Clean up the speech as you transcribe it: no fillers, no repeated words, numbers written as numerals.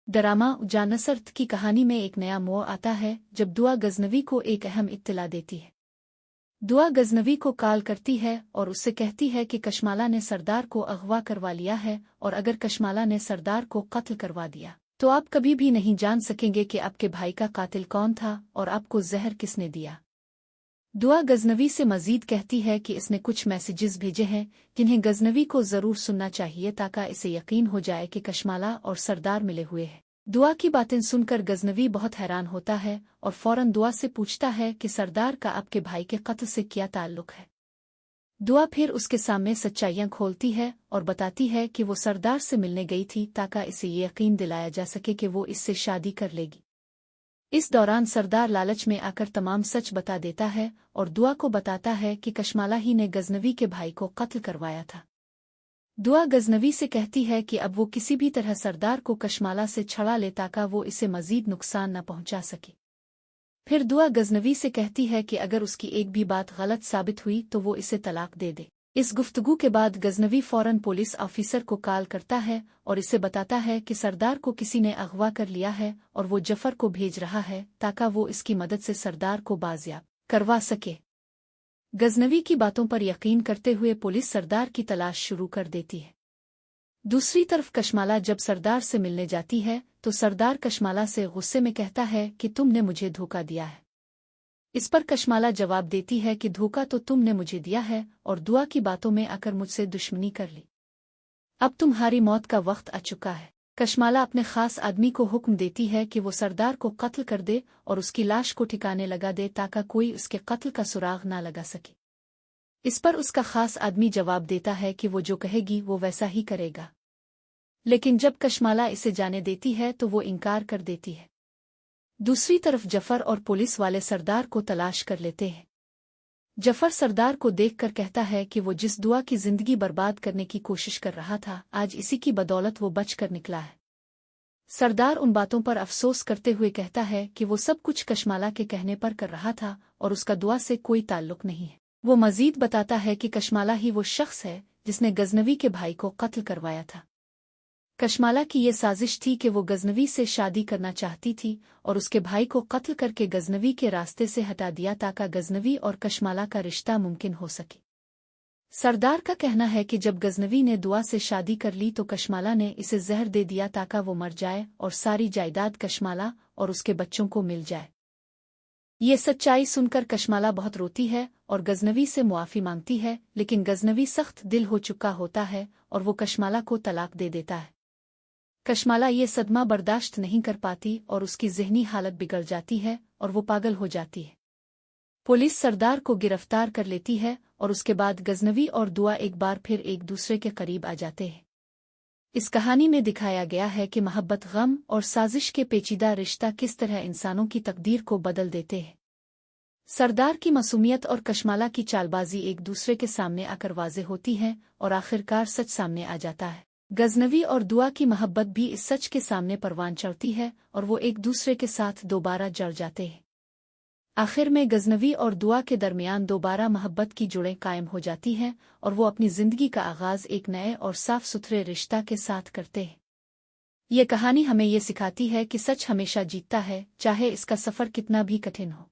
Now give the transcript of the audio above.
Drama जानासर्त की कहानी में एक नया मोड़ आता है जब दुआ गजनवी को एक अहम इत्तला देती है। दुआ गजनवी को कॉल करती है और उससे कहती है कि कशमाला ने सरदार को अगवा करवा लिया है और अगर कशमाला ने सरदार को कत्ल करवा दिया तो आप कभी भी नहीं जान सकेंगे कि आपके भाई का कातिल कौन था और आपको जहर किसने दिया। दुआ गजनवी से मजीद कहती है कि इसने कुछ मैसेजेस भेजे हैं जिन्हें गजनवी को जरूर सुनना चाहिए ताकि इसे यकीन हो जाए कि कशमाला और सरदार मिले हुए हैं। दुआ की बातें सुनकर गजनवी बहुत हैरान होता है और फौरन दुआ से पूछता है कि सरदार का आपके भाई के कत्ल से क्या ताल्लुक है। दुआ फिर उसके सामने सच्चाइयां खोलती है और बताती है कि वो सरदार से मिलने गई थी ताकि इसे ये यकीन दिलाया जा सके कि वो इससे शादी कर लेगी। इस दौरान सरदार लालच में आकर तमाम सच बता देता है और दुआ को बताता है कि कशमाला ही ने गजनवी के भाई को कत्ल करवाया था। दुआ गजनवी से कहती है कि अब वो किसी भी तरह सरदार को कशमाला से छड़ा ले ताकि वो इसे मजीद नुकसान न पहुंचा सके। फिर दुआ गजनवी से कहती है कि अगर उसकी एक भी बात गलत साबित हुई तो वो इसे तलाक दे दे। इस गुफ्तगू के बाद गजनवी फौरन पुलिस ऑफिसर को कॉल करता है और इसे बताता है कि सरदार को किसी ने अगवा कर लिया है और वो जफर को भेज रहा है ताकि वो इसकी मदद से सरदार को बाजियाब करवा सके। गजनवी की बातों पर यकीन करते हुए पुलिस सरदार की तलाश शुरू कर देती है। दूसरी तरफ कशमाला जब सरदार से मिलने जाती है तो सरदार कशमाला से गुस्से में कहता है कि तुमने मुझे धोखा दिया है। इस पर कशमाला जवाब देती है कि धोखा तो तुमने मुझे दिया है और दुआ की बातों में आकर मुझसे दुश्मनी कर ली। अब तुम्हारी मौत का वक्त आ चुका है। कशमाला अपने खास आदमी को हुक्म देती है कि वो सरदार को कत्ल कर दे और उसकी लाश को ठिकाने लगा दे ताकि कोई उसके कत्ल का सुराग ना लगा सके। इस पर उसका खास आदमी जवाब देता है कि वो जो कहेगी वो वैसा ही करेगा। लेकिन जब कशमाला इसे जाने देती है तो वो इनकार कर देती है। दूसरी तरफ जफर और पुलिस वाले सरदार को तलाश कर लेते हैं। जफर सरदार को देखकर कहता है कि वो जिस दुआ की जिंदगी बर्बाद करने की कोशिश कर रहा था आज इसी की बदौलत वो बचकर निकला है। सरदार उन बातों पर अफसोस करते हुए कहता है कि वो सब कुछ कशमाला के कहने पर कर रहा था और उसका दुआ से कोई ताल्लुक नहीं है। वो मजीद बताता है कि कशमाला ही वो शख्स है जिसने गजनवी के भाई को कत्ल करवाया था। कशमाला की ये साजिश थी कि वो गजनवी से शादी करना चाहती थी और उसके भाई को कत्ल करके गजनवी के रास्ते से हटा दिया ताकि गजनवी और कशमाला का रिश्ता मुमकिन हो सके। सरदार का कहना है कि जब गजनवी ने दुआ से शादी कर ली तो कशमाला ने इसे जहर दे दिया ताकि वो मर जाए और सारी जायदाद कशमाला और उसके बच्चों को मिल जाए। ये सच्चाई सुनकर कशमाला बहुत रोती है और गजनवी से मुआफ़ी मांगती है, लेकिन गजनवी सख्त दिल हो चुका होता है और वो कशमाला को तलाक दे देता है। कशमाला ये सदमा बर्दाश्त नहीं कर पाती और उसकी ज़हनी हालत बिगड़ जाती है और वो पागल हो जाती है। पुलिस सरदार को गिरफ्तार कर लेती है और उसके बाद गजनवी और दुआ एक बार फिर एक दूसरे के करीब आ जाते हैं। इस कहानी में दिखाया गया है कि मोहब्बत, गम और साजिश के पेचीदा रिश्ता किस तरह इंसानों की तकदीर को बदल देते हैं। सरदार की मासूमियत और कशमाला की चालबाजी एक दूसरे के सामने आकर वाज़े होती है और आखिरकार सच सामने आ जाता है। गजनवी और दुआ की मोहब्बत भी इस सच के सामने परवान चढ़ती है और वो एक दूसरे के साथ दोबारा जड़ जाते हैं। आखिर में गजनवी और दुआ के दरमियान दोबारा मोहब्बत की जुड़ें कायम हो जाती हैं और वो अपनी जिंदगी का आगाज एक नए और साफ सुथरे रिश्ता के साथ करते हैं। ये कहानी हमें ये सिखाती है कि सच हमेशा जीतता है, चाहे इसका सफर कितना भी कठिन हो।